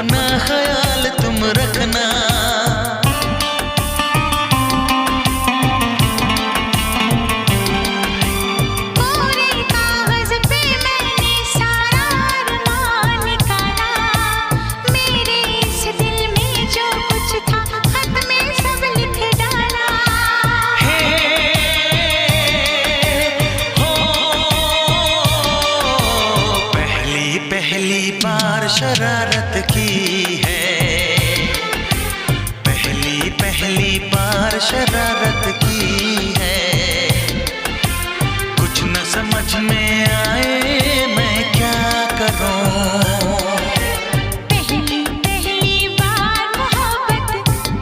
अपना ख्याल तुम रखना। पहली बार शरारत की है, पहली बार शरारत की है, कुछ न समझ में